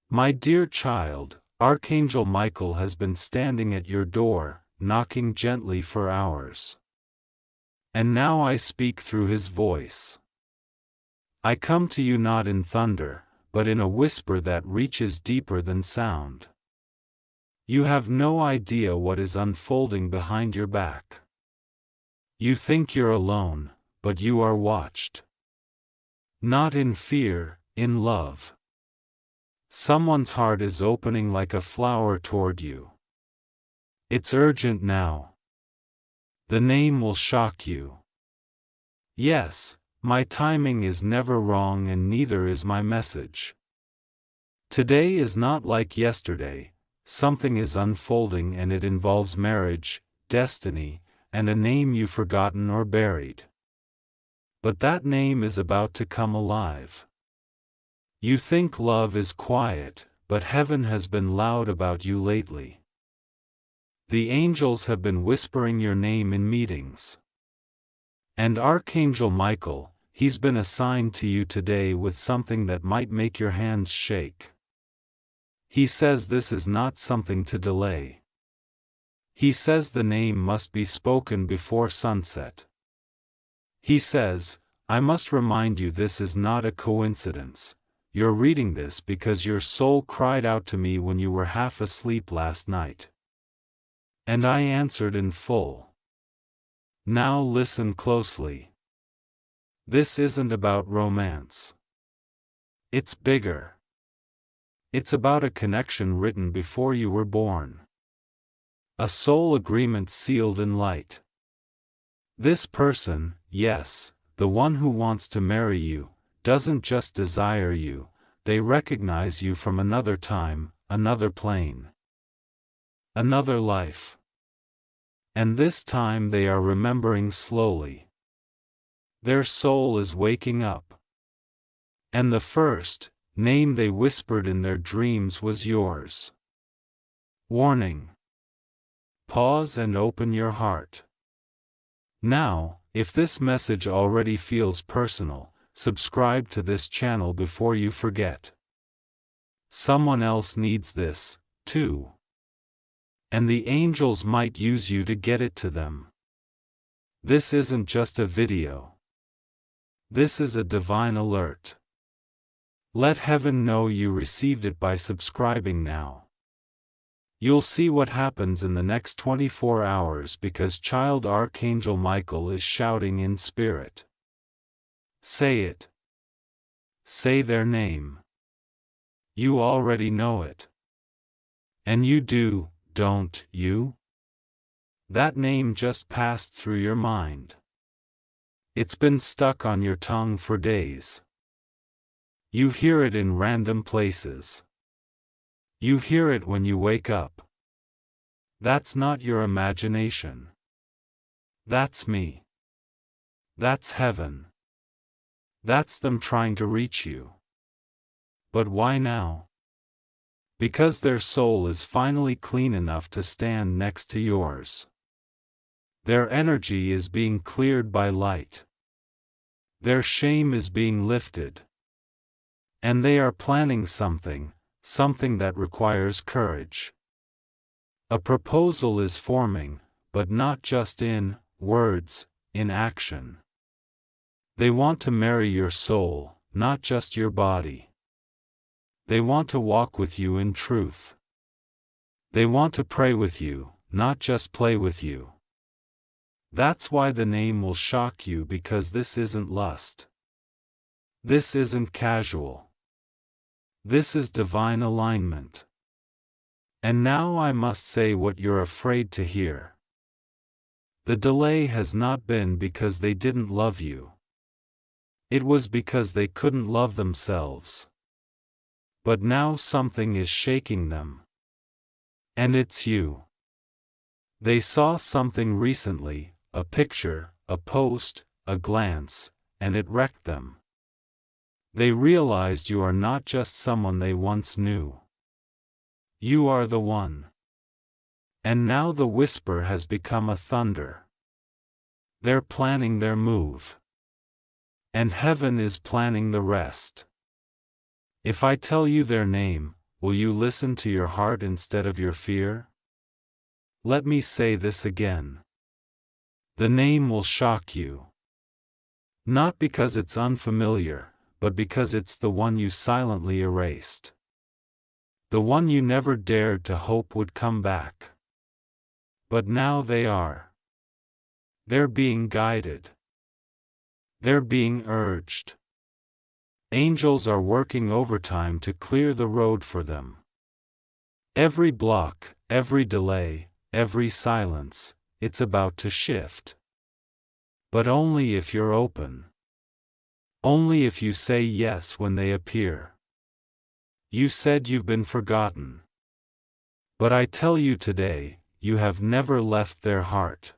My dear child, Archangel Michael has been standing at your door, knocking gently for hours. And now I speak through his voice. I come to you not in thunder, but in a whisper that reaches deeper than sound. You have no idea what is unfolding behind your back. You think you're alone, but you are watched. Not in fear, in love. Someone's heart is opening like a flower toward you. It's urgent now. The name will shock you. Yes, my timing is never wrong and neither is my message. Today is not like yesterday, something is unfolding and it involves marriage, destiny, and a name you've forgotten or buried. But that name is about to come alive. You think love is quiet, but heaven has been loud about you lately. The angels have been whispering your name in meetings. And Archangel Michael, he's been assigned to you today with something that might make your hands shake. He says this is not something to delay. He says the name must be spoken before sunset. He says, I must remind you this is not a coincidence. You're reading this because your soul cried out to me when you were half asleep last night. And I answered in full. Now listen closely. This isn't about romance. It's bigger. It's about a connection written before you were born. A soul agreement sealed in light. This person, yes, the one who wants to marry you, doesn't just desire you, they recognize you from another time, another plane, another life. And this time they are remembering slowly. Their soul is waking up. And the first name they whispered in their dreams was yours. Warning. Pause and open your heart. Now, if this message already feels personal, subscribe to this channel before you forget. Someone else needs this, too. And the angels might use you to get it to them. This isn't just a video. This is a divine alert. Let heaven know you received it by subscribing now. You'll see what happens in the next 24 hours because Child Archangel Michael is shouting in spirit. Say it. Say their name. You already know it. And you do, don't you? That name just passed through your mind. It's been stuck on your tongue for days. You hear it in random places. You hear it when you wake up. That's not your imagination. That's me. That's heaven. That's them trying to reach you. But why now? Because their soul is finally clean enough to stand next to yours. Their energy is being cleared by light. Their shame is being lifted. And they are planning something that requires courage. A proposal is forming, but not just in words, in action. They want to marry your soul, not just your body. They want to walk with you in truth. They want to pray with you, not just play with you. That's why the name will shock you because this isn't lust. This isn't casual. This is divine alignment. And now I must say what you're afraid to hear. The delay has not been because they didn't love you. It was because they couldn't love themselves. But now something is shaking them. And it's you. They saw something recently, a picture, a post, a glance, and it wrecked them. They realized you are not just someone they once knew. You are the one. And now the whisper has become a thunder. They're planning their move. And heaven is planning the rest. If I tell you their name, will you listen to your heart instead of your fear? Let me say this again. The name will shock you. Not because it's unfamiliar, but because it's the one you silently erased. The one you never dared to hope would come back. But now they are. They're being guided. They're being urged. Angels are working overtime to clear the road for them. Every block, every delay, every silence, it's about to shift. But only if you're open. Only if you say yes when they appear. You said you've been forgotten. But I tell you today, you have never left their heart.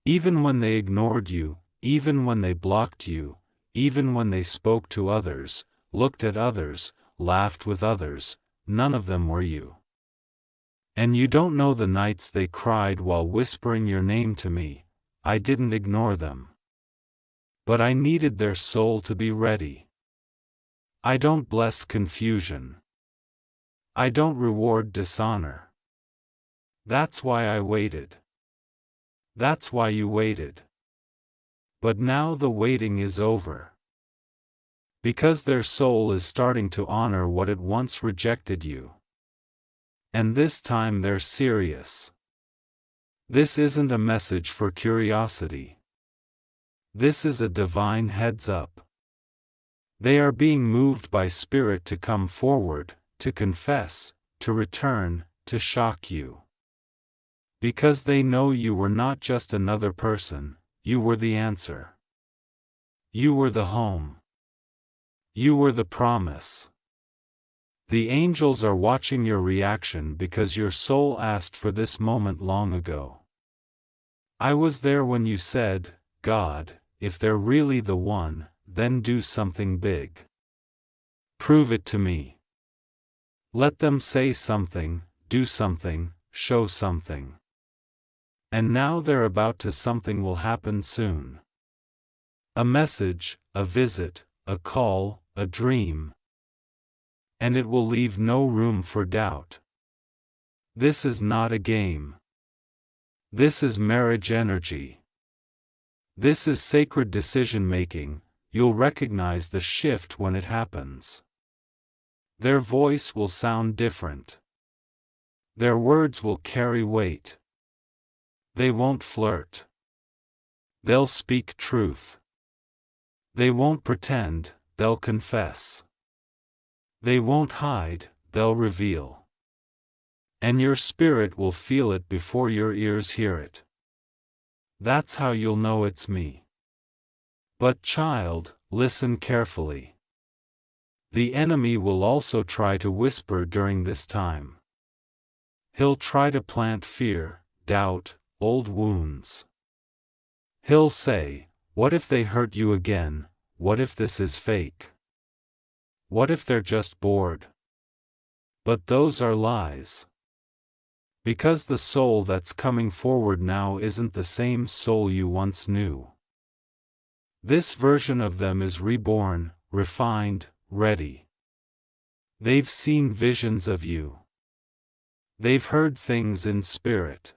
Even when they ignored you, even when they blocked you, even when they spoke to others, looked at others, laughed with others, none of them were you. And you don't know the nights they cried while whispering your name to me. I didn't ignore them. But I needed their soul to be ready. I don't bless confusion. I don't reward dishonor. That's why I waited. That's why you waited. But now the waiting is over. Because their soul is starting to honor what it once rejected you. And this time they're serious. This isn't a message for curiosity. This is a divine heads up. They are being moved by spirit to come forward, to confess, to return, to shock you. Because they know you were not just another person, you were the answer. You were the home. You were the promise. The angels are watching your reaction because your soul asked for this moment long ago. I was there when you said, God, if they're really the one, then do something big. Prove it to me. Let them say something, do something, show something. And now they're about to. Something will happen soon. A message, a visit, a call, a dream. And it will leave no room for doubt. This is not a game. This is marriage energy. This is sacred decision-making. You'll recognize the shift when it happens. Their voice will sound different. Their words will carry weight. They won't flirt. They'll speak truth. They won't pretend, they'll confess. They won't hide, they'll reveal. And your spirit will feel it before your ears hear it. That's how you'll know it's me. But child, listen carefully. The enemy will also try to whisper during this time. He'll try to plant fear, doubt, old wounds. He'll say, what if they hurt you again? What if this is fake? What if they're just bored? But those are lies. Because the soul that's coming forward now isn't the same soul you once knew. This version of them is reborn, refined, ready. They've seen visions of you. They've heard things in spirit.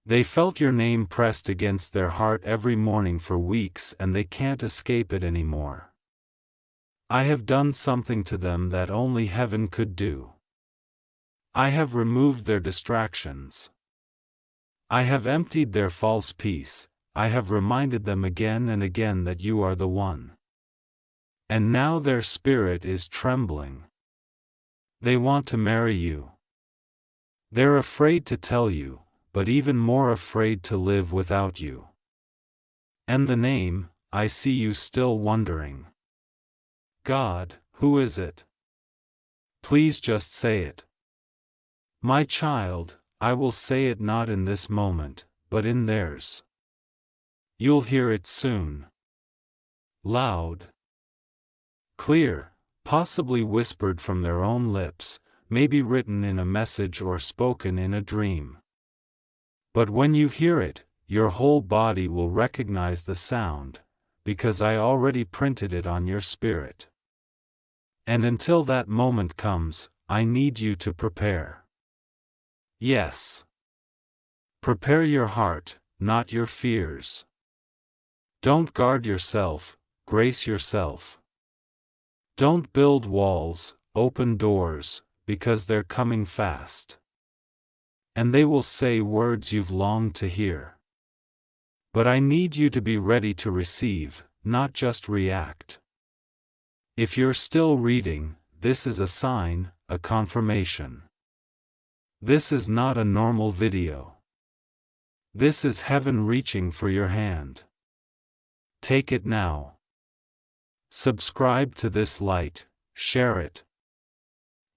They felt your name pressed against their heart every morning for weeks, and they can't escape it anymore. I have done something to them that only heaven could do. I have removed their distractions. I have emptied their false peace. I have reminded them again and again that you are the one. And now their spirit is trembling. They want to marry you. They're afraid to tell you, but even more afraid to live without you. And the name, I see you still wondering. God, who is it? Please just say it. My child, I will say it not in this moment, but in theirs. You'll hear it soon. Loud. Clear, possibly whispered from their own lips, maybe written in a message or spoken in a dream. But when you hear it, your whole body will recognize the sound, because I already printed it on your spirit. And until that moment comes, I need you to prepare. Yes. Prepare your heart, not your fears. Don't guard yourself, grace yourself. Don't build walls, open doors, because they're coming fast. And they will say words you've longed to hear. But I need you to be ready to receive, not just react. If you're still reading, this is a sign, a confirmation. This is not a normal video. This is heaven reaching for your hand. Take it now. Subscribe to this light, share it.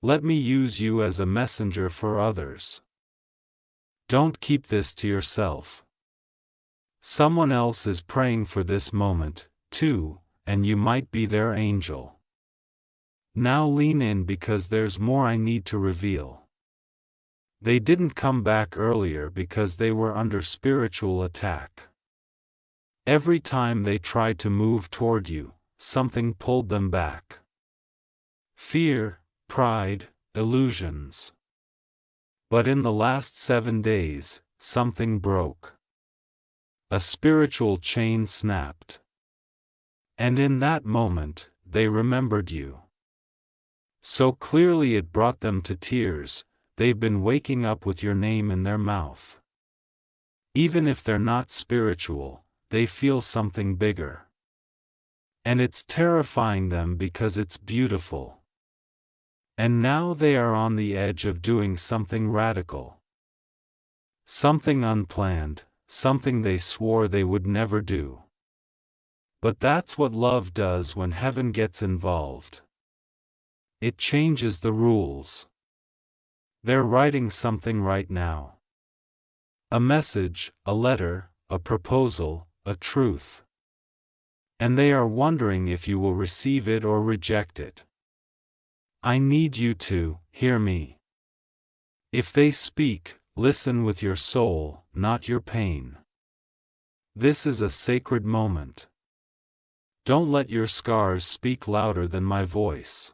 Let me use you as a messenger for others. Don't keep this to yourself. Someone else is praying for this moment, too, and you might be their angel. Now lean in because there's more I need to reveal. They didn't come back earlier because they were under spiritual attack. Every time they tried to move toward you, something pulled them back. Fear, pride, illusions. But in the last 7 days, something broke. A spiritual chain snapped. And in that moment, they remembered you. So clearly it brought them to tears. They've been waking up with your name in their mouth. Even if they're not spiritual, they feel something bigger. And it's terrifying them because it's beautiful. And now they are on the edge of doing something radical. Something unplanned, something they swore they would never do. But that's what love does when heaven gets involved. It changes the rules. They're writing something right now. A message, a letter, a proposal, a truth. And they are wondering if you will receive it or reject it. I need you to hear me. If they speak, listen with your soul, not your pain. This is a sacred moment. Don't let your scars speak louder than my voice.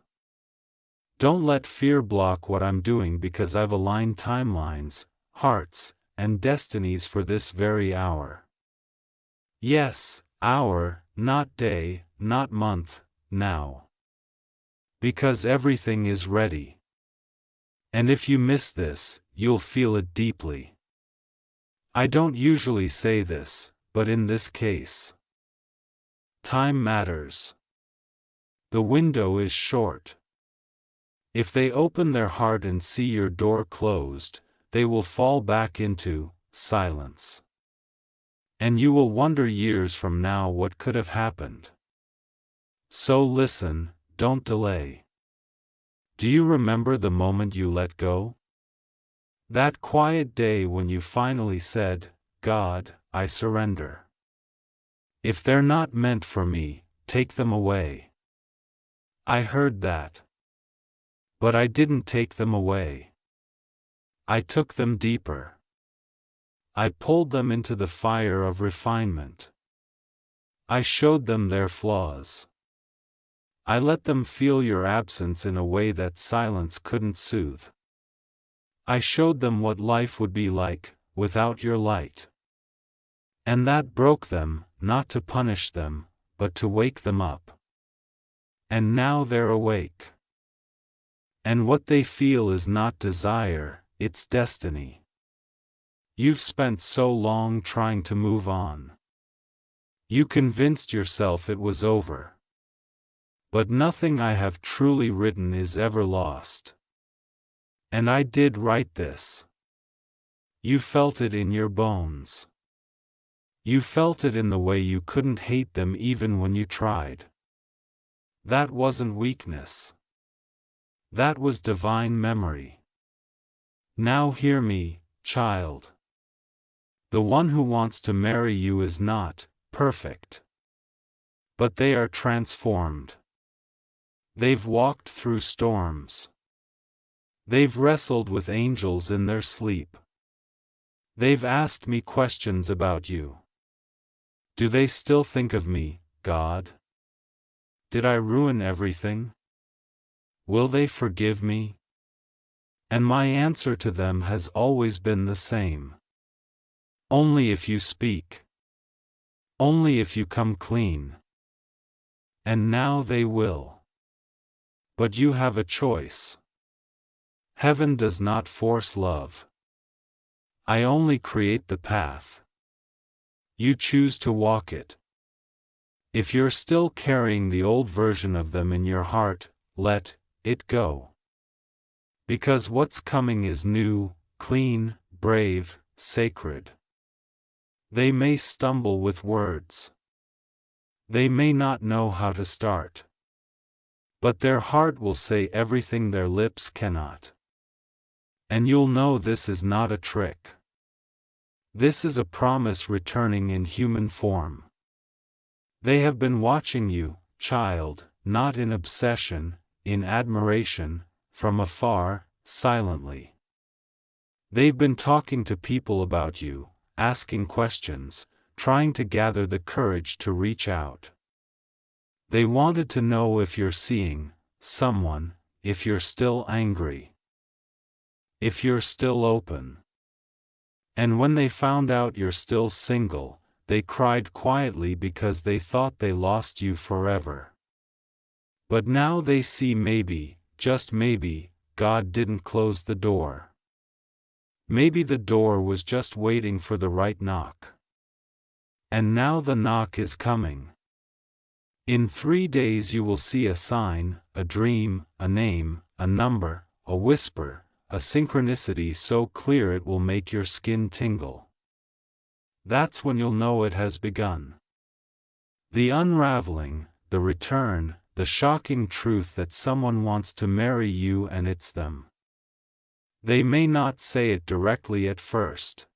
Don't let fear block what I'm doing because I've aligned timelines, hearts, and destinies for this very hour. Yes, hour, not day, not month, now. Because everything is ready. And if you miss this, you'll feel it deeply. I don't usually say this, but in this case, time matters. The window is short. If they open their heart and see your door closed, they will fall back into silence. And you will wonder years from now what could have happened. So listen, don't delay. Do you remember the moment you let go? That quiet day when you finally said, God, I surrender. If they're not meant for me, take them away. I heard that. But I didn't take them away. I took them deeper. I pulled them into the fire of refinement. I showed them their flaws. I let them feel your absence in a way that silence couldn't soothe. I showed them what life would be like, without your light. And that broke them, not to punish them, but to wake them up. And now they're awake. And what they feel is not desire, it's destiny. You've spent so long trying to move on. You convinced yourself it was over. But nothing I have truly written is ever lost. And I did write this. You felt it in your bones. You felt it in the way you couldn't hate them even when you tried. That wasn't weakness. That was divine memory. Now hear me, child. The one who wants to marry you is not perfect. But they are transformed. They've walked through storms. They've wrestled with angels in their sleep. They've asked me questions about you. Do they still think of me, God? Did I ruin everything? Will they forgive me? And my answer to them has always been the same. Only if you speak. Only if you come clean. And now they will. But you have a choice. Heaven does not force love. I only create the path. You choose to walk it. If you're still carrying the old version of them in your heart, let it go. Because what's coming is new, clean, brave, sacred. They may stumble with words. They may not know how to start. But their heart will say everything their lips cannot. And you'll know this is not a trick. This is a promise returning in human form. They have been watching you, child, not in obsession, in admiration, from afar, silently. They've been talking to people about you, asking questions, trying to gather the courage to reach out. They wanted to know if you're seeing someone, if you're still angry, if you're still open. And when they found out you're still single, they cried quietly because they thought they lost you forever. But now they see maybe, just maybe, God didn't close the door. Maybe the door was just waiting for the right knock. And now the knock is coming. In 3 days you will see a sign, a dream, a name, a number, a whisper, a synchronicity so clear it will make your skin tingle. That's when you'll know it has begun. The unraveling, the return, the shocking truth that someone wants to marry you and it's them. They may not say it directly at first.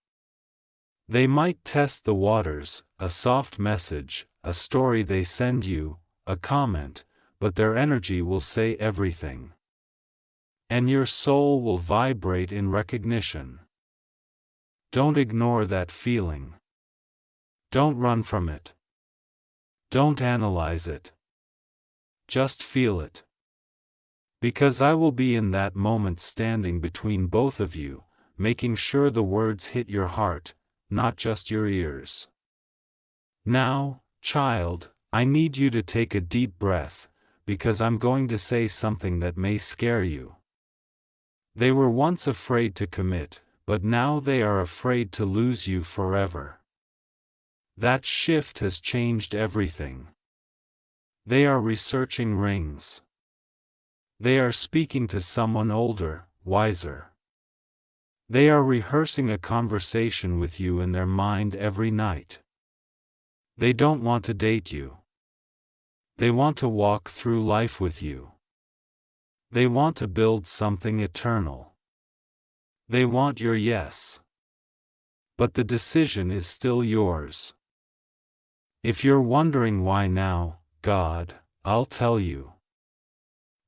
They might test the waters, a soft message, a story they send you, a comment, but their energy will say everything. And your soul will vibrate in recognition. Don't ignore that feeling. Don't run from it. Don't analyze it. Just feel it. Because I will be in that moment standing between both of you, making sure the words hit your heart, not just your ears. Now, child, I need you to take a deep breath, because I'm going to say something that may scare you. They were once afraid to commit, but now they are afraid to lose you forever. That shift has changed everything. They are researching rings. They are speaking to someone older, wiser. They are rehearsing a conversation with you in their mind every night. They don't want to date you. They want to walk through life with you. They want to build something eternal. They want your yes. But the decision is still yours. If you're wondering why now, God, I'll tell you.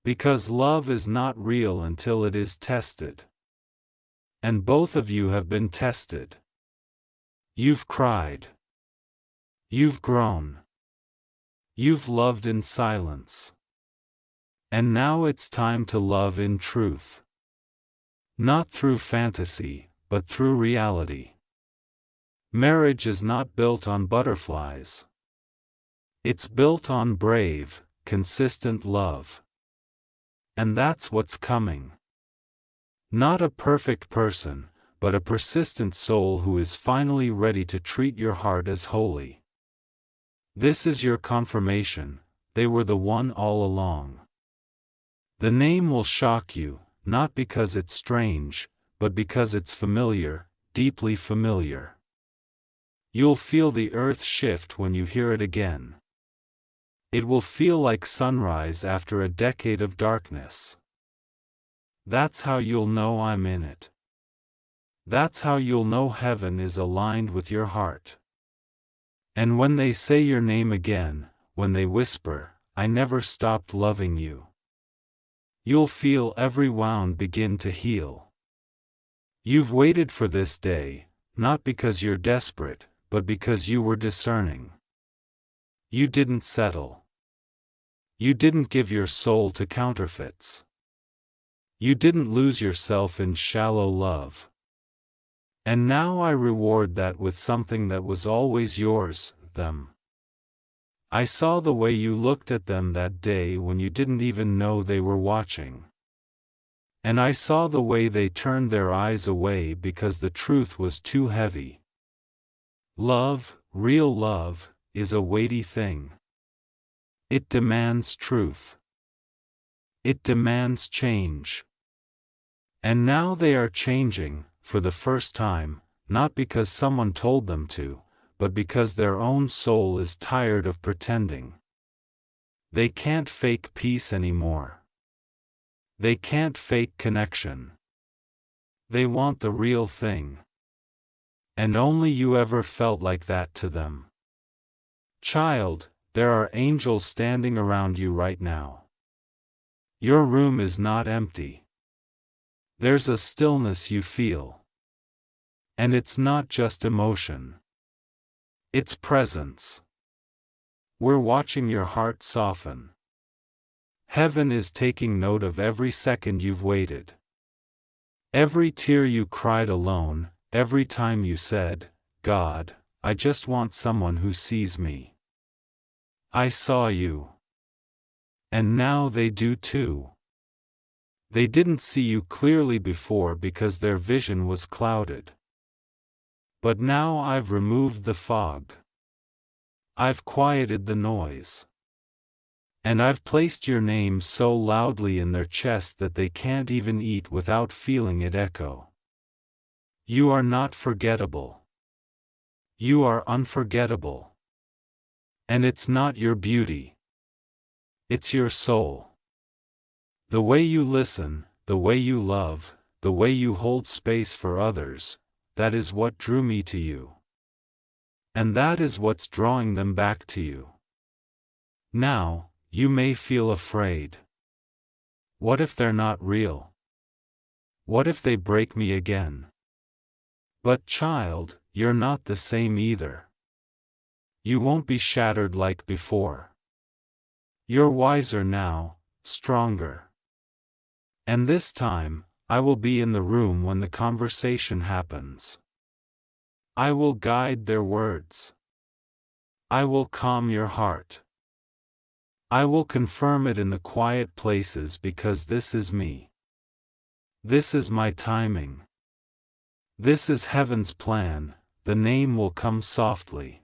Because love is not real until it is tested. And both of you have been tested. You've cried. You've grown. You've loved in silence. And now it's time to love in truth. Not through fantasy, but through reality. Marriage is not built on butterflies. It's built on brave, consistent love. And that's what's coming. Not a perfect person, but a persistent soul who is finally ready to treat your heart as holy. This is your confirmation, they were the one all along. The name will shock you, not because it's strange, but because it's familiar, deeply familiar. You'll feel the earth shift when you hear it again. It will feel like sunrise after a decade of darkness. That's how you'll know I'm in it. That's how you'll know heaven is aligned with your heart. And when they say your name again, when they whisper, I never stopped loving you, you'll feel every wound begin to heal. You've waited for this day, not because you're desperate, but because you were discerning. You didn't settle. You didn't give your soul to counterfeits. You didn't lose yourself in shallow love. And now I reward that with something that was always yours, them. I saw the way you looked at them that day when you didn't even know they were watching. And I saw the way they turned their eyes away because the truth was too heavy. Love, real love, is a weighty thing. It demands truth. It demands change. And now they are changing, for the first time, not because someone told them to, but because their own soul is tired of pretending. They can't fake peace anymore. They can't fake connection. They want the real thing. And only you ever felt like that to them. Child, there are angels standing around you right now. Your room is not empty. There's a stillness you feel. And it's not just emotion. It's presence. We're watching your heart soften. Heaven is taking note of every second you've waited. Every tear you cried alone, every time you said, God, I just want someone who sees me. I saw you. And now they do too. They didn't see you clearly before because their vision was clouded. But now I've removed the fog. I've quieted the noise. And I've placed your name so loudly in their chest that they can't even eat without feeling it echo. You are not forgettable. You are unforgettable. And it's not your beauty. It's your soul. The way you listen, the way you love, the way you hold space for others, that is what drew me to you. And that is what's drawing them back to you. Now, you may feel afraid. What if they're not real? What if they break me again? But child, you're not the same either. You won't be shattered like before. You're wiser now, stronger. And this time, I will be in the room when the conversation happens. I will guide their words. I will calm your heart. I will confirm it in the quiet places because this is me. This is my timing. This is heaven's plan, the name will come softly.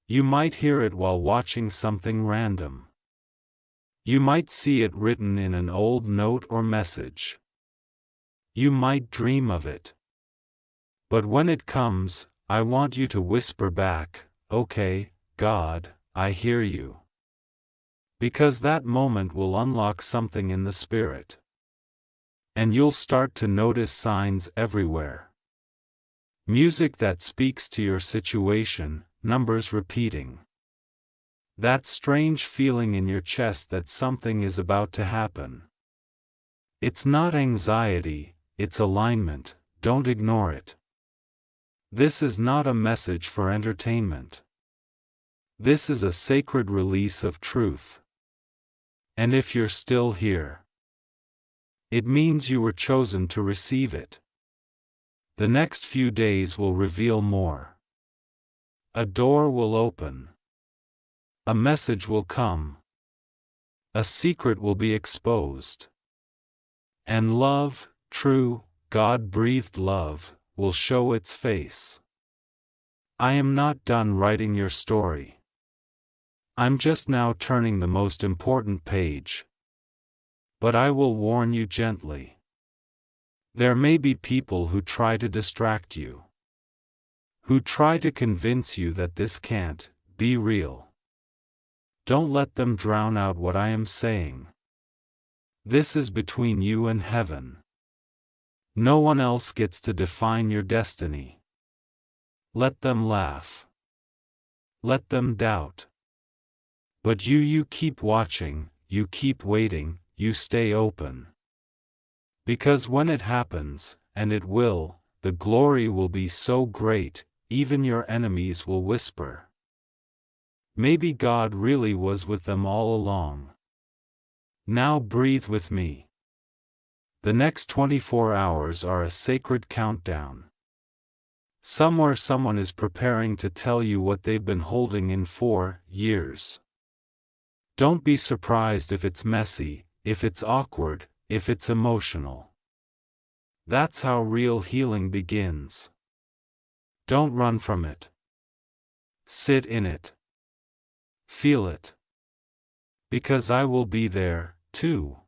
You might hear it while watching something random. You might see it written in an old note or message. You might dream of it. But when it comes, I want you to whisper back, okay, God, I hear you. Because that moment will unlock something in the spirit. And you'll start to notice signs everywhere. Music that speaks to your situation, numbers repeating. That strange feeling in your chest that something is about to happen. It's not anxiety, it's alignment, don't ignore it. This is not a message for entertainment. This is a sacred release of truth. And if you're still here, it means you were chosen to receive it. The next few days will reveal more. A door will open. A message will come. A secret will be exposed. And love, true, God-breathed love, will show its face. I am not done writing your story. I'm just now turning the most important page. But I will warn you gently. There may be people who try to distract you. Who try to convince you that this can't be real. Don't let them drown out what I am saying. This is between you and heaven. No one else gets to define your destiny. Let them laugh. Let them doubt. But you keep watching, you keep waiting, you stay open. Because when it happens, and it will, the glory will be so great, even your enemies will whisper. Maybe God really was with them all along. Now breathe with me. The next 24 hours are a sacred countdown. Somewhere someone is preparing to tell you what they've been holding in for years. Don't be surprised if it's messy, if it's awkward, if it's emotional. That's how real healing begins. Don't run from it. Sit in it. Feel it. Because I will be there, too.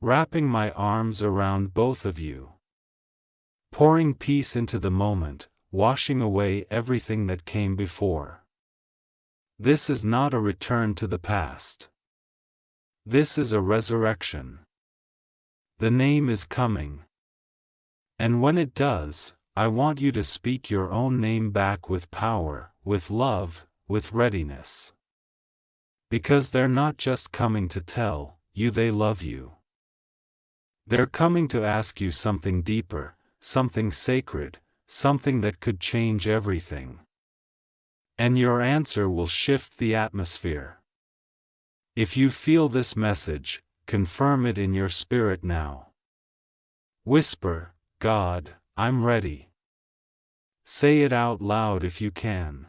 Wrapping my arms around both of you. Pouring peace into the moment, washing away everything that came before. This is not a return to the past. This is a resurrection. The name is coming. And when it does, I want you to speak your own name back with power, with love, with readiness. Because they're not just coming to tell you they love you. They're coming to ask you something deeper, something sacred, something that could change everything. And your answer will shift the atmosphere. If you feel this message, confirm it in your spirit now. Whisper, God, I'm ready. Say it out loud if you can.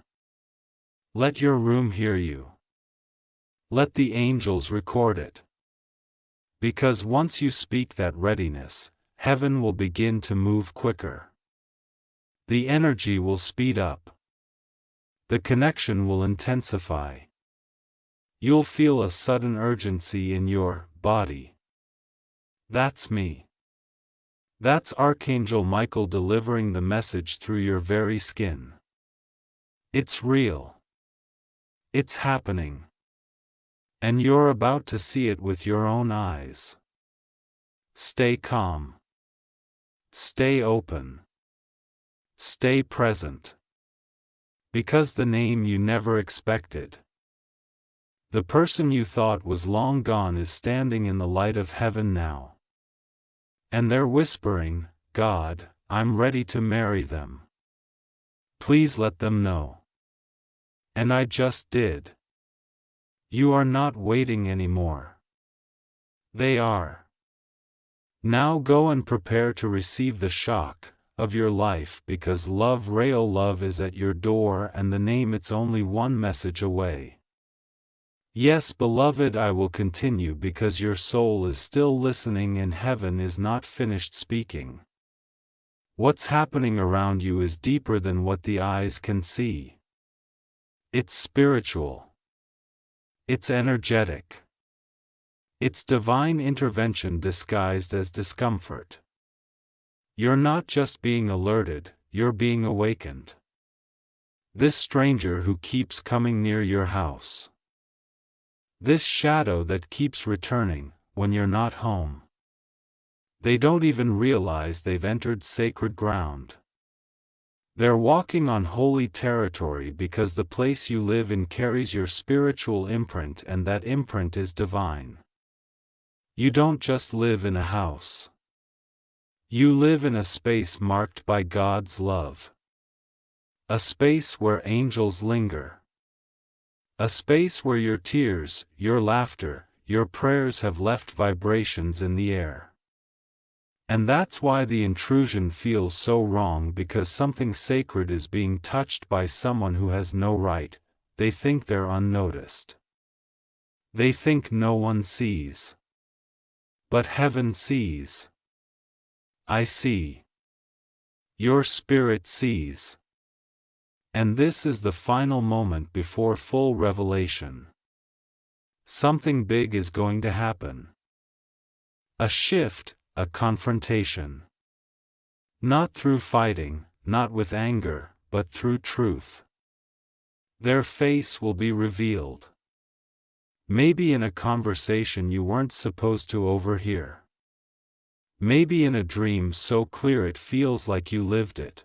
Let your room hear you. Let the angels record it. Because once you speak that readiness, heaven will begin to move quicker. The energy will speed up. The connection will intensify. You'll feel a sudden urgency in your body. That's me. That's Archangel Michael delivering the message through your very skin. It's real. It's happening. And you're about to see it with your own eyes. Stay calm. Stay open. Stay present. Because the name you never expected, the person you thought was long gone, is standing in the light of heaven now. And they're whispering, God, I'm ready to marry them. Please let them know. And I just did. You are not waiting anymore. They are. Now go and prepare to receive the shock of your life, because love, real love, is at your door, and the name, it's only one message away. Yes, beloved, I will continue because your soul is still listening and heaven is not finished speaking. What's happening around you is deeper than what the eyes can see. It's spiritual. It's energetic. It's divine intervention disguised as discomfort. You're not just being alerted, you're being awakened. This stranger who keeps coming near your house. This shadow that keeps returning when you're not home. They don't even realize they've entered sacred ground. They're walking on holy territory because the place you live in carries your spiritual imprint, and that imprint is divine. You don't just live in a house. You live in a space marked by God's love. A space where angels linger. A space where your tears, your laughter, your prayers have left vibrations in the air. And that's why the intrusion feels so wrong, because something sacred is being touched by someone who has no right. They think they're unnoticed. They think no one sees. But heaven sees. I see. Your spirit sees. And this is the final moment before full revelation. Something big is going to happen. A shift. A confrontation. Not through fighting, not with anger, but through truth. Their face will be revealed. Maybe in a conversation you weren't supposed to overhear. Maybe in a dream so clear it feels like you lived it.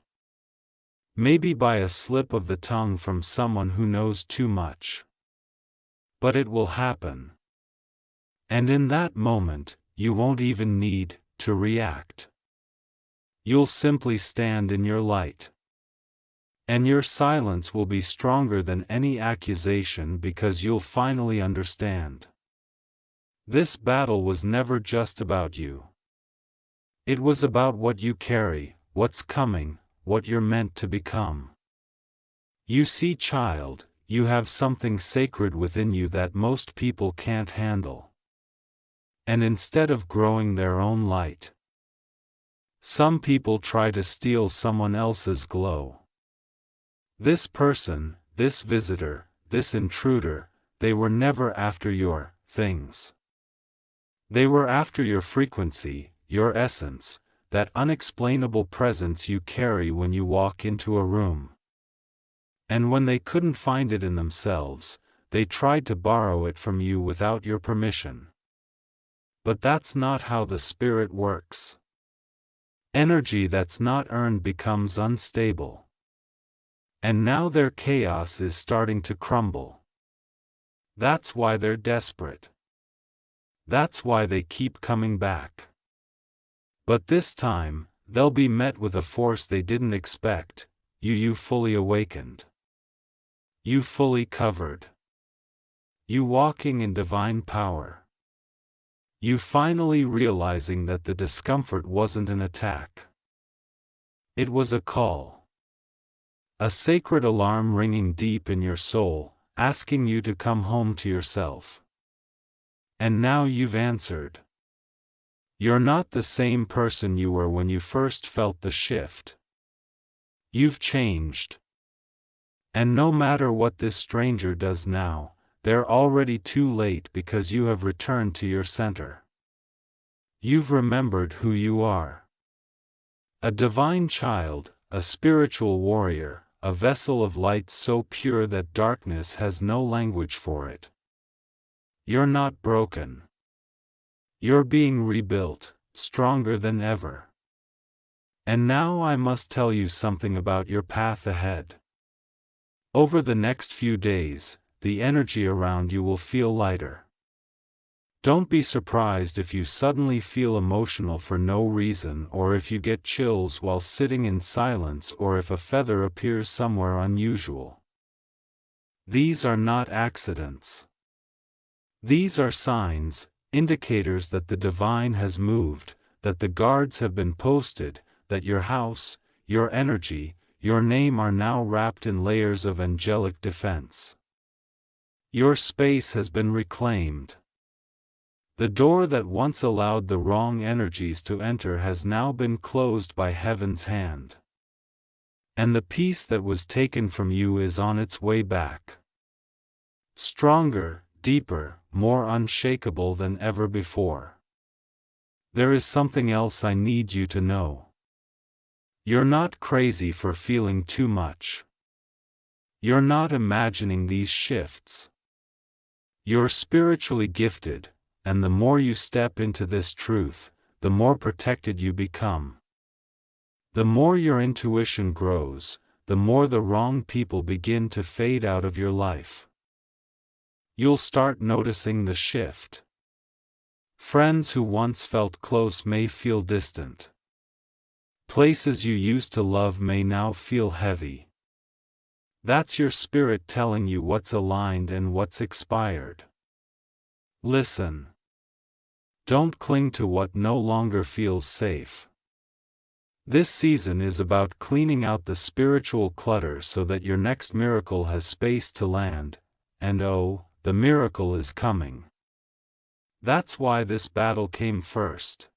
Maybe by a slip of the tongue from someone who knows too much. But it will happen. And in that moment, you won't even need to react. You'll simply stand in your light. And your silence will be stronger than any accusation, because you'll finally understand. This battle was never just about you. It was about what you carry, what's coming, what you're meant to become. You see, child, you have something sacred within you that most people can't handle. And instead of growing their own light, some people try to steal someone else's glow. This person, this visitor, this intruder, they were never after your things. They were after your frequency, your essence, that unexplainable presence you carry when you walk into a room. And when they couldn't find it in themselves, they tried to borrow it from you without your permission. But that's not how the spirit works. Energy that's not earned becomes unstable. And now their chaos is starting to crumble. That's why they're desperate. That's why they keep coming back. But this time, they'll be met with a force they didn't expect, you fully awakened. You fully covered. You walking in divine power. You finally realizing that the discomfort wasn't an attack. It was a call. A sacred alarm ringing deep in your soul, asking you to come home to yourself. And now you've answered. You're not the same person you were when you first felt the shift. You've changed. And no matter what this stranger does now, they're already too late because you have returned to your center. You've remembered who you are. A divine child, a spiritual warrior, a vessel of light so pure that darkness has no language for it. You're not broken. You're being rebuilt, stronger than ever. And now I must tell you something about your path ahead. Over the next few days, the energy around you will feel lighter. Don't be surprised if you suddenly feel emotional for no reason, or if you get chills while sitting in silence, or if a feather appears somewhere unusual. These are not accidents. These are signs, indicators that the divine has moved, that the guards have been posted, that your house, your energy, your name are now wrapped in layers of angelic defense. Your space has been reclaimed. The door that once allowed the wrong energies to enter has now been closed by heaven's hand. And the peace that was taken from you is on its way back. Stronger, deeper, more unshakable than ever before. There is something else I need you to know. You're not crazy for feeling too much. You're not imagining these shifts. You're spiritually gifted. And the more you step into this truth, the more protected you become. The more your intuition grows, the more the wrong people begin to fade out of your life. You'll start noticing the shift. Friends who once felt close may feel distant. Places you used to love may now feel heavy. That's your spirit telling you what's aligned and what's expired. Listen. Don't cling to what no longer feels safe. This season is about cleaning out the spiritual clutter so that your next miracle has space to land, and oh, the miracle is coming. That's why this battle came first.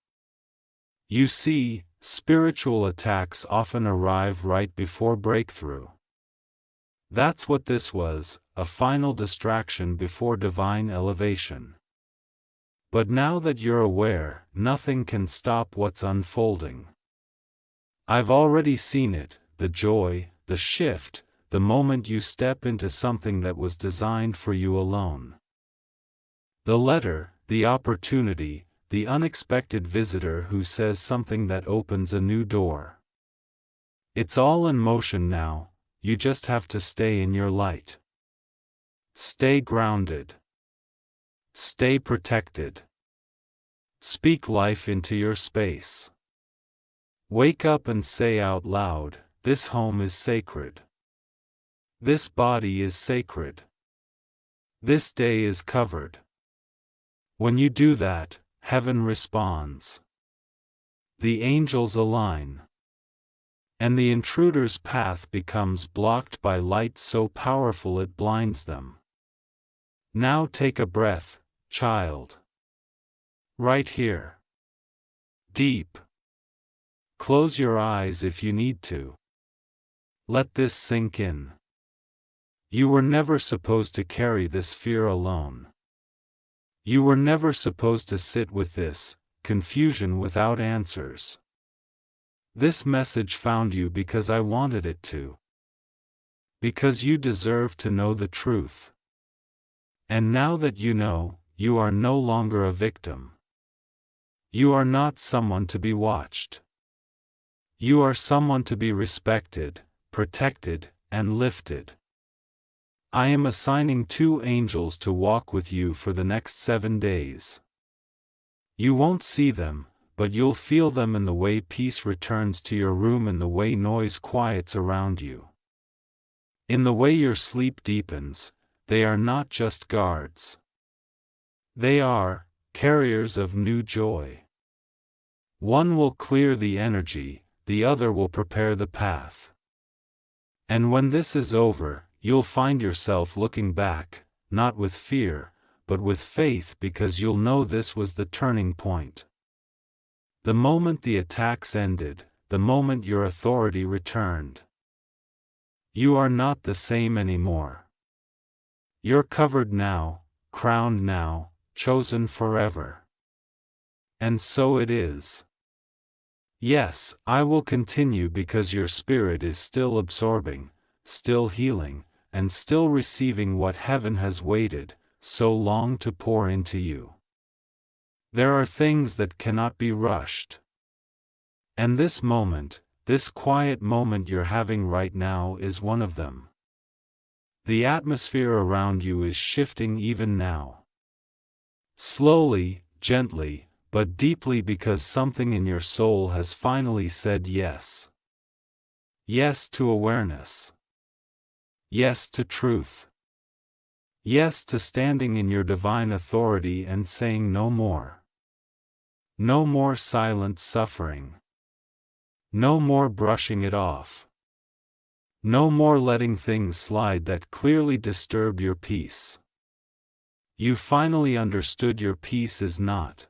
You see, spiritual attacks often arrive right before breakthrough. That's what this was, a final distraction before divine elevation. But now that you're aware, nothing can stop what's unfolding. I've already seen it, the joy, the shift, the moment you step into something that was designed for you alone. The letter, the opportunity, the unexpected visitor who says something that opens a new door. It's all in motion now, you just have to stay in your light. Stay grounded. Stay protected. Speak life into your space. Wake up and say out loud, this home is sacred. This body is sacred. This day is covered. When you do that, heaven responds. The angels align. And the intruder's path becomes blocked by light so powerful it blinds them. Now take a breath, child. Right here. Deep. Close your eyes if you need to. Let this sink in. You were never supposed to carry this fear alone. You were never supposed to sit with this confusion without answers. This message found you because I wanted it to. Because you deserve to know the truth. And now that you know, you are no longer a victim. You are not someone to be watched. You are someone to be respected, protected, and lifted. I am assigning 2 angels to walk with you for the next 7 days. You won't see them, but you'll feel them in the way peace returns to your room, in the way noise quiets around you. In the way your sleep deepens. They are not just guards. They are carriers of new joy. One will clear the energy, the other will prepare the path. And when this is over, you'll find yourself looking back, not with fear, but with faith, because you'll know this was the turning point. The moment the attacks ended, the moment your authority returned. You are not the same anymore. You're covered now, crowned now, chosen forever. And so it is. Yes, I will continue because your spirit is still absorbing, still healing, and still receiving what heaven has waited so long to pour into you. There are things that cannot be rushed. And this moment, this quiet moment you're having right now, is one of them. The atmosphere around you is shifting even now. Slowly, gently, but deeply, because something in your soul has finally said yes. Yes to awareness. Yes to truth. Yes to standing in your divine authority and saying no more. No more silent suffering. No more brushing it off. No more letting things slide that clearly disturb your peace. You finally understood your peace is not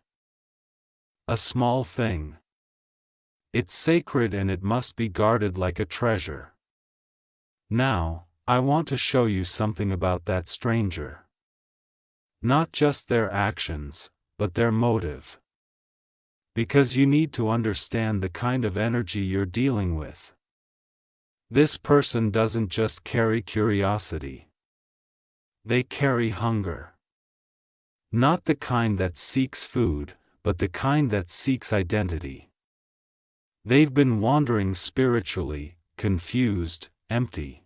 a small thing. It's sacred, and it must be guarded like a treasure. Now, I want to show you something about that stranger. Not just their actions, but their motive. Because you need to understand the kind of energy you're dealing with. This person doesn't just carry curiosity. They carry hunger. Not the kind that seeks food, but the kind that seeks identity. They've been wandering spiritually, confused, empty.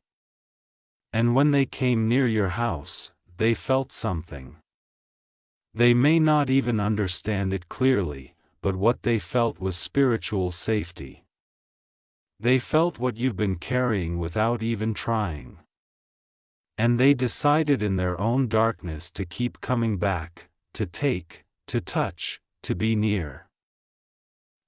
And when they came near your house, they felt something. They may not even understand it clearly, but what they felt was spiritual safety. They felt what you've been carrying without even trying. And they decided in their own darkness to keep coming back, to take, to touch, to be near.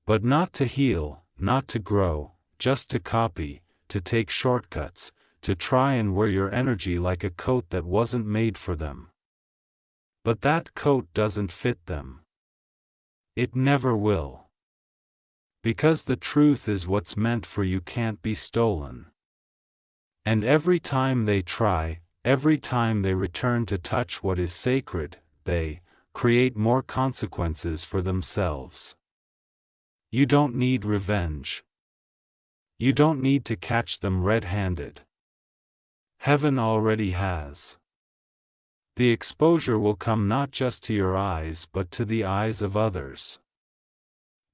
But not to heal, not to grow, just to copy, to take shortcuts, to try and wear your energy like a coat that wasn't made for them. But that coat doesn't fit them. It never will. Because the truth is what's meant for you can't be stolen. And every time they try, every time they return to touch what is sacred, they create more consequences for themselves. You don't need revenge. You don't need to catch them red-handed. Heaven already has. The exposure will come not just to your eyes but to the eyes of others.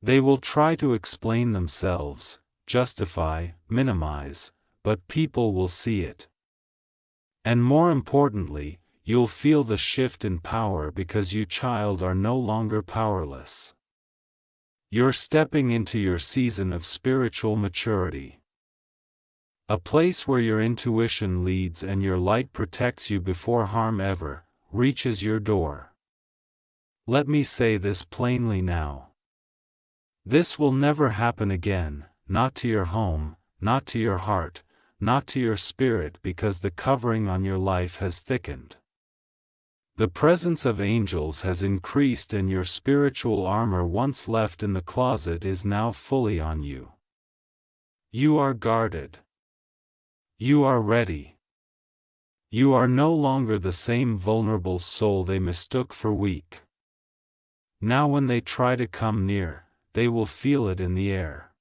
They will try to explain themselves, justify, minimize, but people will see it. And more importantly, you'll feel the shift in power, because you, child, are no longer powerless. You're stepping into your season of spiritual maturity. A place where your intuition leads and your light protects you before harm ever reaches your door. Let me say this plainly now. This will never happen again, not to your home, not to your heart, not to your spirit, because the covering on your life has thickened. The presence of angels has increased and your spiritual armor once left in the closet is now fully on you. You are guarded. You are ready. You are no longer the same vulnerable soul they mistook for weak. Now when they try to come near, they will feel it in the air.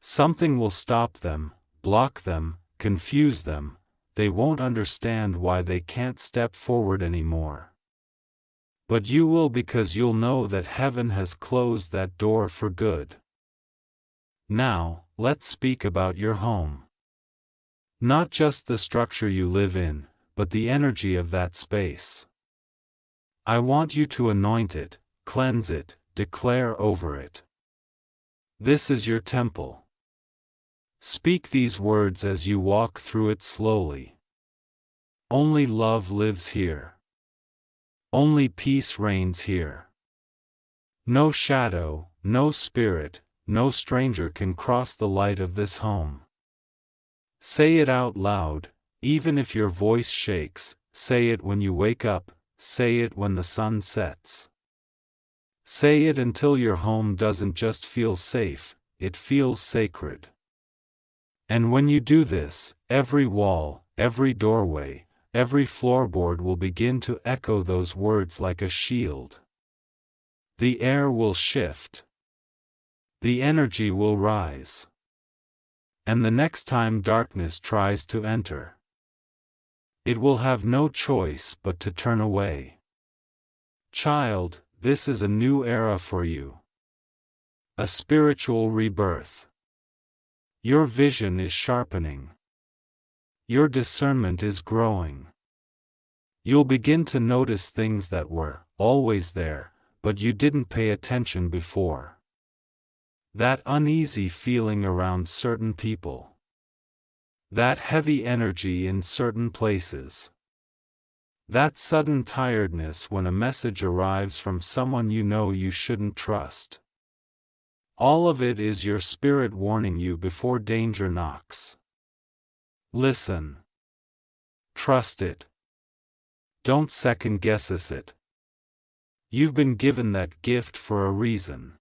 Something will stop them, block them, confuse them. They won't understand why they can't step forward anymore. But you will, because you'll know that heaven has closed that door for good. Now, let's speak about your home. Not just the structure you live in, but the energy of that space. I want you to anoint it, cleanse it, declare over it. This is your temple. Speak these words as you walk through it slowly. Only love lives here. Only peace reigns here. No shadow, no spirit, no stranger can cross the light of this home. Say it out loud, even if your voice shakes. Say it when you wake up, say it when the sun sets. Say it until your home doesn't just feel safe, it feels sacred. And when you do this, every wall, every doorway, every floorboard will begin to echo those words like a shield. The air will shift. The energy will rise. And the next time darkness tries to enter, it will have no choice but to turn away. Child, this is a new era for you. A spiritual rebirth. Your vision is sharpening. Your discernment is growing. You'll begin to notice things that were always there, but you didn't pay attention before. That uneasy feeling around certain people. That heavy energy in certain places. That sudden tiredness when a message arrives from someone you know you shouldn't trust. All of it is your spirit warning you before danger knocks. Listen. Trust it. Don't second-guess it. You've been given that gift for a reason.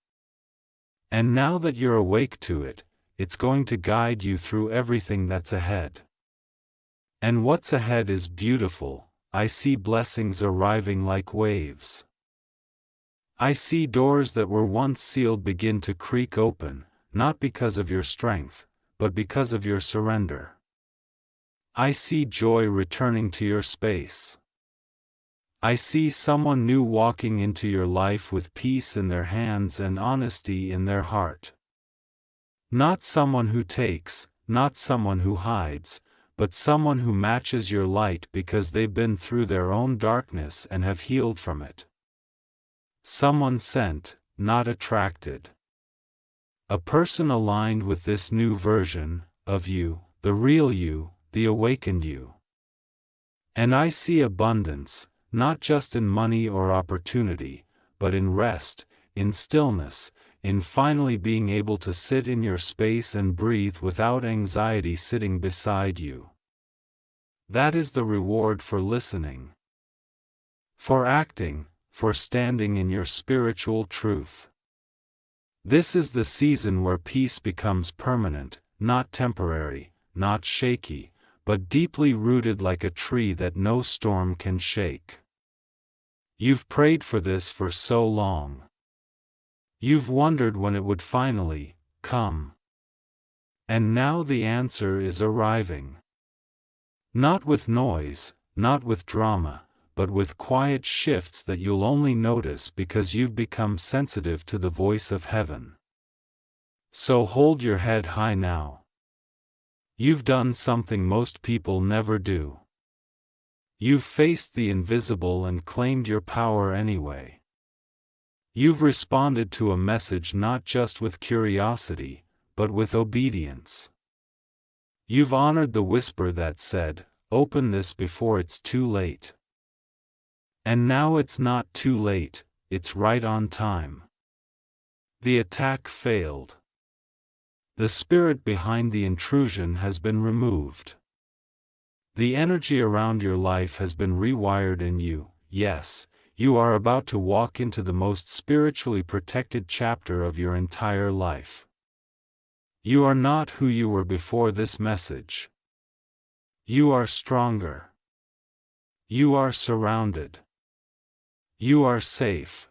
And now that you're awake to it, it's going to guide you through everything that's ahead. And what's ahead is beautiful. I see blessings arriving like waves. I see doors that were once sealed begin to creak open, not because of your strength, but because of your surrender. I see joy returning to your space. I see someone new walking into your life with peace in their hands and honesty in their heart. Not someone who takes, not someone who hides, but someone who matches your light because they've been through their own darkness and have healed from it. Someone sent, not attracted. A person aligned with this new version of you, the real you, the awakened you. And I see abundance, not just in money or opportunity, but in rest, in stillness, in finally being able to sit in your space and breathe without anxiety sitting beside you. That is the reward for listening. For acting, for standing in your spiritual truth. This is the season where peace becomes permanent, not temporary, not shaky, but deeply rooted like a tree that no storm can shake. You've prayed for this for so long. You've wondered when it would finally come. And now the answer is arriving. Not with noise, not with drama, but with quiet shifts that you'll only notice because you've become sensitive to the voice of heaven. So hold your head high now. You've done something most people never do. You've faced the invisible and claimed your power anyway. You've responded to a message not just with curiosity, but with obedience. You've honored the whisper that said, "Open this before it's too late." And now it's not too late, it's right on time. The attack failed. The spirit behind the intrusion has been removed. The energy around your life has been rewired in you. Yes, you are about to walk into the most spiritually protected chapter of your entire life. You are not who you were before this message. You are stronger. You are surrounded. You are safe.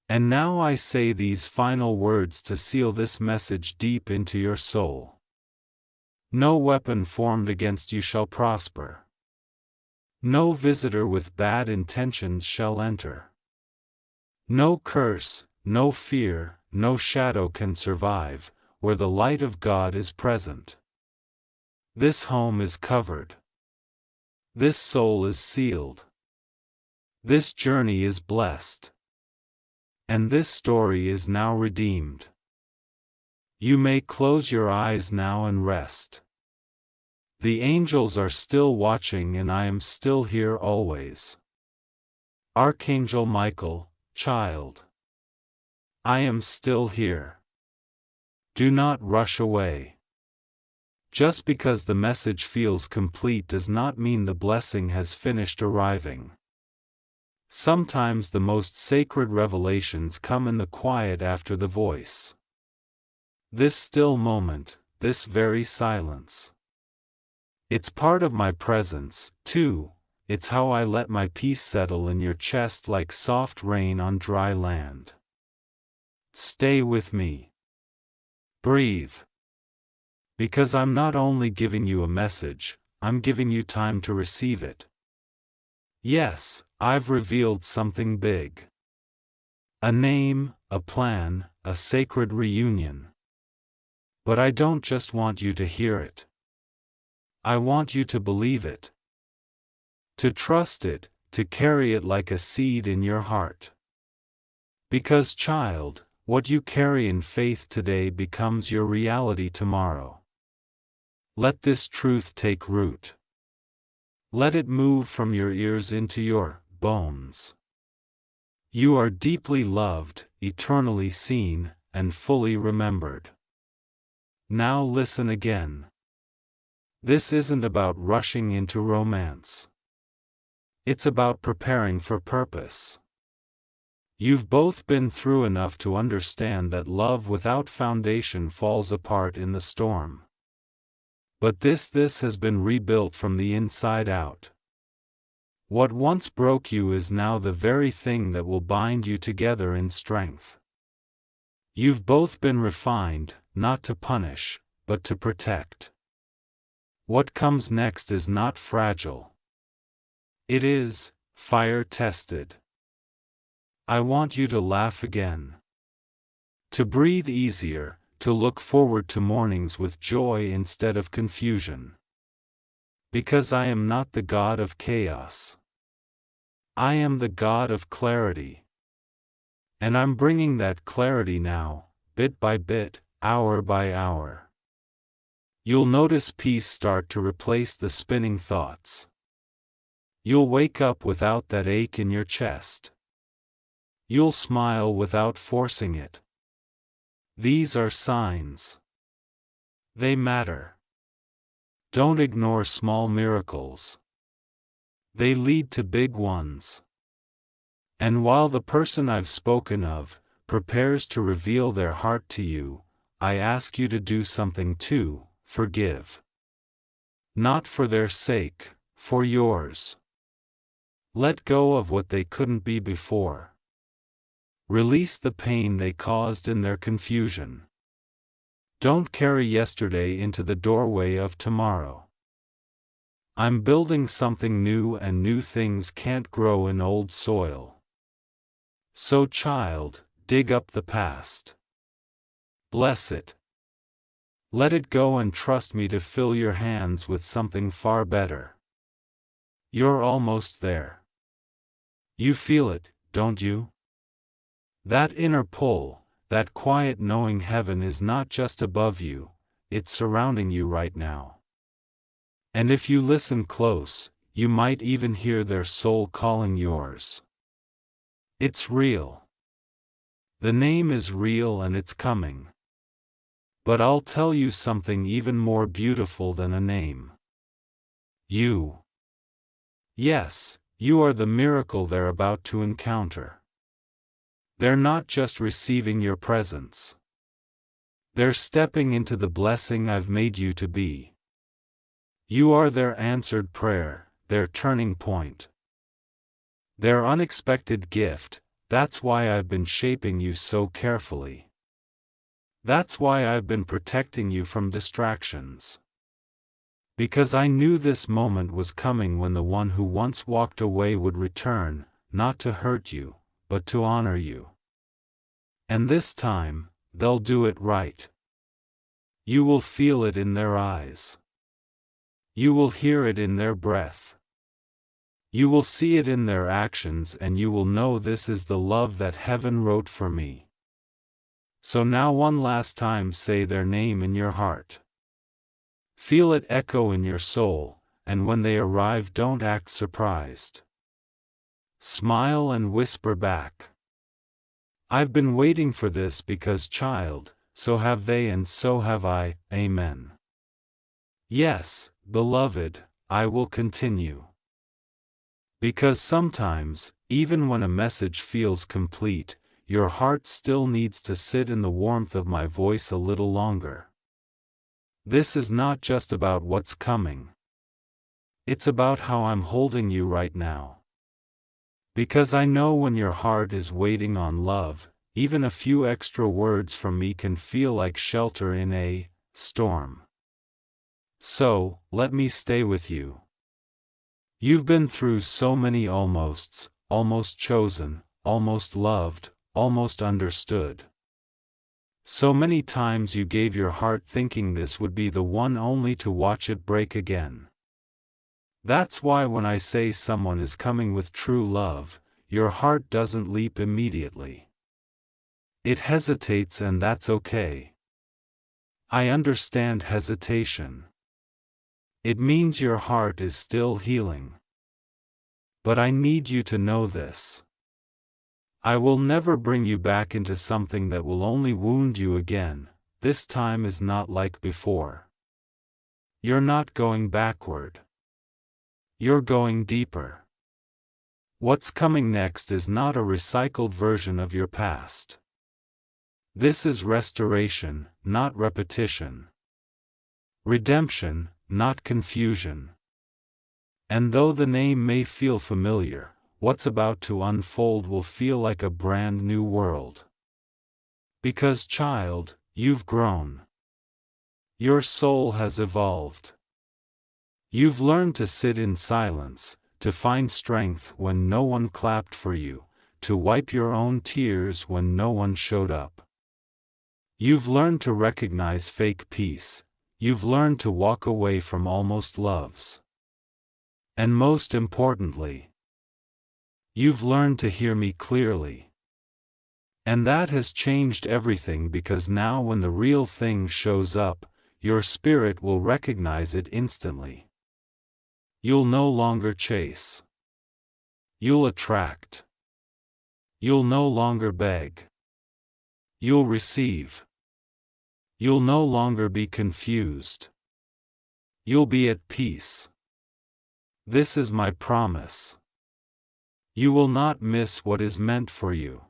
And now I say these final words to seal this message deep into your soul. No weapon formed against you shall prosper. No visitor with bad intentions shall enter. No curse, no fear, no shadow can survive, where the light of God is present. This home is covered. This soul is sealed. This journey is blessed. And this story is now redeemed. You may close your eyes now and rest. The angels are still watching and I am still here always. Archangel Michael, child. I am still here. Do not rush away. Just because the message feels complete does not mean the blessing has finished arriving. Sometimes the most sacred revelations come in the quiet after the voice. This still moment, this very silence. It's part of my presence, too. It's how I let my peace settle in your chest like soft rain on dry land. Stay with me. Breathe. Because I'm not only giving you a message, I'm giving you time to receive it. Yes, I've revealed something big. A name, a plan, a sacred reunion. But I don't just want you to hear it. I want you to believe it. To trust it, to carry it like a seed in your heart. Because, child, what you carry in faith today becomes your reality tomorrow. Let this truth take root. Let it move from your ears into your bones. You are deeply loved, eternally seen, and fully remembered. Now listen again. This isn't about rushing into romance. It's about preparing for purpose. You've both been through enough to understand that love without foundation falls apart in the storm. But this has been rebuilt from the inside out. What once broke you is now the very thing that will bind you together in strength. You've both been refined, not to punish, but to protect. What comes next is not fragile. It is fire-tested. I want you to laugh again. To breathe easier, to look forward to mornings with joy instead of confusion. Because I am not the God of chaos. I am the God of clarity. And I'm bringing that clarity now, bit by bit, hour by hour. You'll notice peace start to replace the spinning thoughts. You'll wake up without that ache in your chest. You'll smile without forcing it. These are signs. They matter. Don't ignore small miracles. They lead to big ones. And while the person I've spoken of prepares to reveal their heart to you, I ask you to do something too: forgive. Not for their sake, for yours. Let go of what they couldn't be before. Release the pain they caused in their confusion. Don't carry yesterday into the doorway of tomorrow. I'm building something new, and new things can't grow in old soil. So, child, dig up the past. Bless it. Let it go and trust me to fill your hands with something far better. You're almost there. You feel it, don't you? That inner pull, that quiet knowing heaven is not just above you, it's surrounding you right now. And if you listen close, you might even hear their soul calling yours. It's real. The name is real and it's coming. But I'll tell you something even more beautiful than a name. You. Yes, you are the miracle they're about to encounter. They're not just receiving your presence. They're stepping into the blessing I've made you to be. You are their answered prayer, their turning point. Their unexpected gift. That's why I've been shaping you so carefully. That's why I've been protecting you from distractions. Because I knew this moment was coming when the one who once walked away would return, not to hurt you, but to honor you. And this time, they'll do it right. You will feel it in their eyes. You will hear it in their breath. You will see it in their actions, and you will know this is the love that heaven wrote for me. So now one last time say their name in your heart. Feel it echo in your soul, and when they arrive don't act surprised. Smile and whisper back. I've been waiting for this because, child, so have they and so have I, Amen. Yes, beloved, I will continue. Because sometimes, even when a message feels complete, your heart still needs to sit in the warmth of my voice a little longer. This is not just about what's coming. It's about how I'm holding you right now. Because I know when your heart is waiting on love, even a few extra words from me can feel like shelter in a storm. So, let me stay with you. You've been through so many almosts, almost chosen, almost loved, almost understood. So many times you gave your heart thinking this would be the one, only to watch it break again. That's why when I say someone is coming with true love, your heart doesn't leap immediately. It hesitates, and that's okay. I understand hesitation. It means your heart is still healing. But I need you to know this. I will never bring you back into something that will only wound you again. This time is not like before. You're not going backward. You're going deeper. What's coming next is not a recycled version of your past. This is restoration, not repetition. Redemption, not confusion. And though the name may feel familiar, what's about to unfold will feel like a brand new world. Because, child, you've grown. Your soul has evolved. You've learned to sit in silence, to find strength when no one clapped for you, to wipe your own tears when no one showed up. You've learned to recognize fake peace. You've learned to walk away from almost loves. And most importantly, you've learned to hear me clearly. And that has changed everything, because now when the real thing shows up, your spirit will recognize it instantly. You'll no longer chase. You'll attract. You'll no longer beg. You'll receive. You'll no longer be confused. You'll be at peace. This is my promise. You will not miss what is meant for you.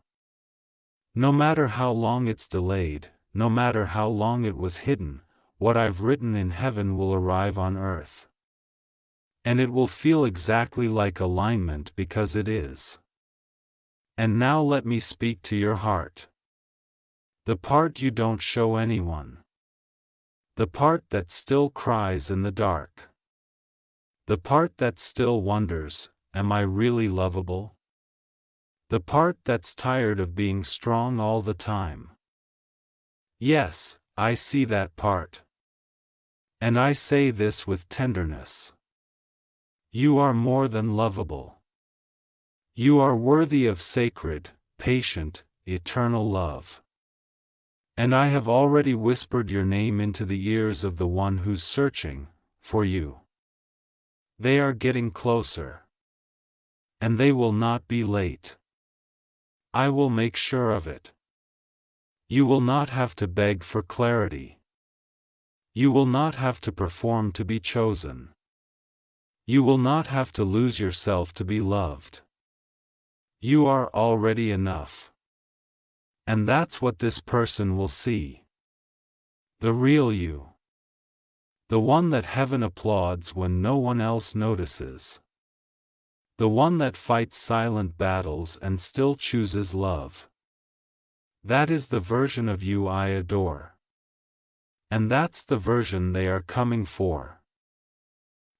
No matter how long it's delayed, no matter how long it was hidden, what I've written in heaven will arrive on earth. And it will feel exactly like alignment, because it is. And now let me speak to your heart. The part you don't show anyone. The part that still cries in the dark. The part that still wonders, am I really lovable? The part that's tired of being strong all the time. Yes, I see that part. And I say this with tenderness. You are more than lovable. You are worthy of sacred, patient, eternal love. And I have already whispered your name into the ears of the one who's searching for you. They are getting closer. And they will not be late. I will make sure of it. You will not have to beg for clarity. You will not have to perform to be chosen. You will not have to lose yourself to be loved. You are already enough. And that's what this person will see. The real you. The one that heaven applauds when no one else notices. The one that fights silent battles and still chooses love. That is the version of you I adore. And that's the version they are coming for.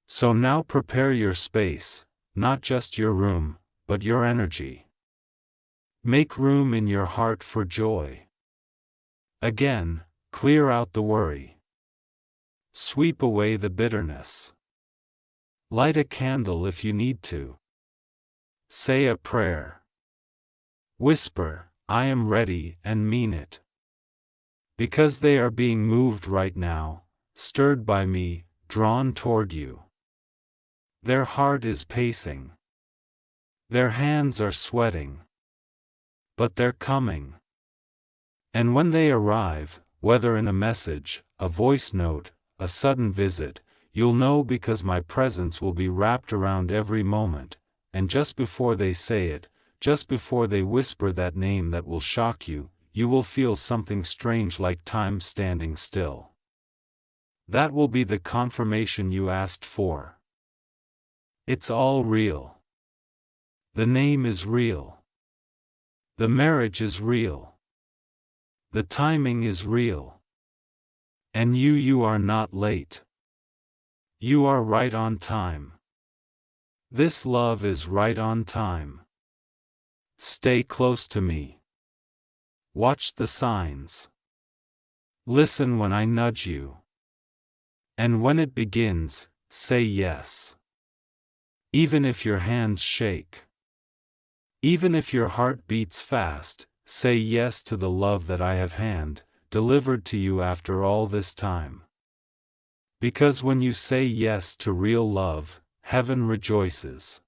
So now prepare your space, not just your room, but your energy. Make room in your heart for joy. Again, clear out the worry. Sweep away the bitterness. Light a candle if you need to. Say a prayer. Whisper, I am ready, and mean it. Because they are being moved right now, stirred by me, drawn toward you. Their heart is pacing. Their hands are sweating. But they're coming. And when they arrive, whether in a message, a voice note, a sudden visit, you'll know because my presence will be wrapped around every moment, and just before they say it, just before they whisper that name that will shock you, you will feel something strange like time standing still. That will be the confirmation you asked for. It's all real. The name is real. The marriage is real. The timing is real. And you are not late. You are right on time. This love is right on time. Stay close to me. Watch the signs. Listen when I nudge you. And when it begins, say yes. Even if your hands shake. Even if your heart beats fast, say yes to the love that I have delivered to you after all this time. Because when you say yes to real love, heaven rejoices.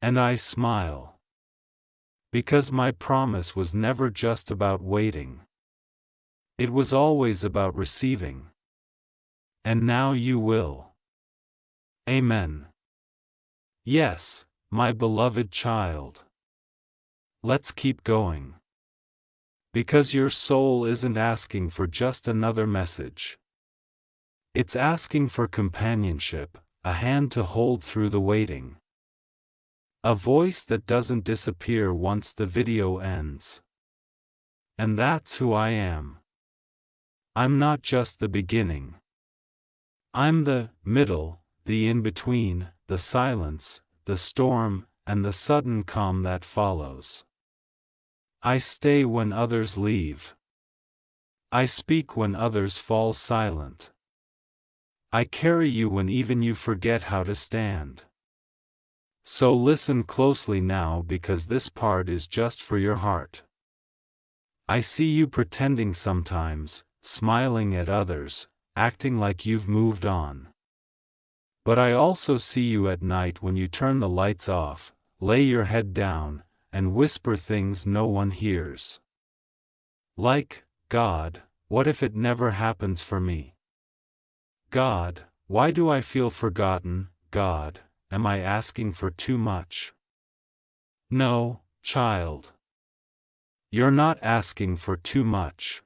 And I smile. Because my promise was never just about waiting. It was always about receiving. And now you will. Amen. Yes, my beloved child. Let's keep going. Because your soul isn't asking for just another message. It's asking for companionship, a hand to hold through the waiting. A voice that doesn't disappear once the video ends. And that's who I am. I'm not just the beginning. I'm the middle, the in-between, the silence, the storm, and the sudden calm that follows. I stay when others leave. I speak when others fall silent. I carry you when even you forget how to stand. So listen closely now because this part is just for your heart. I see you pretending sometimes, smiling at others, acting like you've moved on. But I also see you at night when you turn the lights off, lay your head down, and whisper things no one hears. Like, God, what if it never happens for me? God, why do I feel forgotten? God, am I asking for too much? No, child. You're not asking for too much.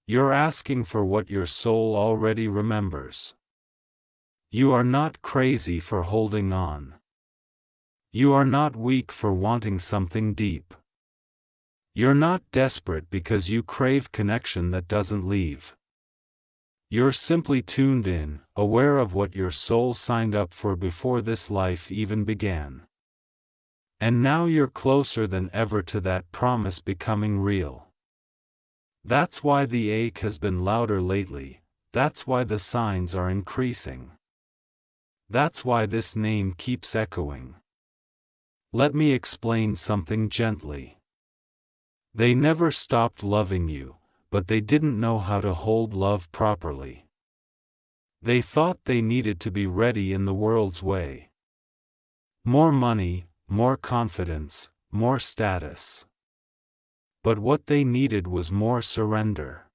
You're asking for what your soul already remembers. You are not crazy for holding on. You are not weak for wanting something deep. You're not desperate because you crave connection that doesn't leave. You're simply tuned in, aware of what your soul signed up for before this life even began. And now you're closer than ever to that promise becoming real. That's why the ache has been louder lately, that's why the signs are increasing. That's why this name keeps echoing. Let me explain something gently. They never stopped loving you, but they didn't know how to hold love properly. They thought they needed to be ready in the world's way. More money, more confidence, more status. But what they needed was more surrender.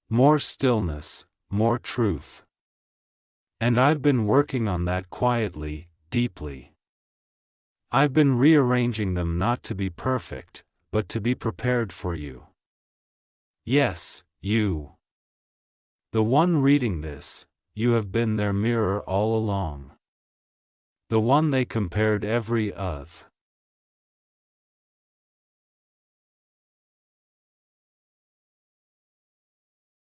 More stillness, more truth. And I've been working on that quietly, deeply. I've been rearranging them not to be perfect, but to be prepared for you. Yes, you. The one reading this, you have been their mirror all along. The one they compared every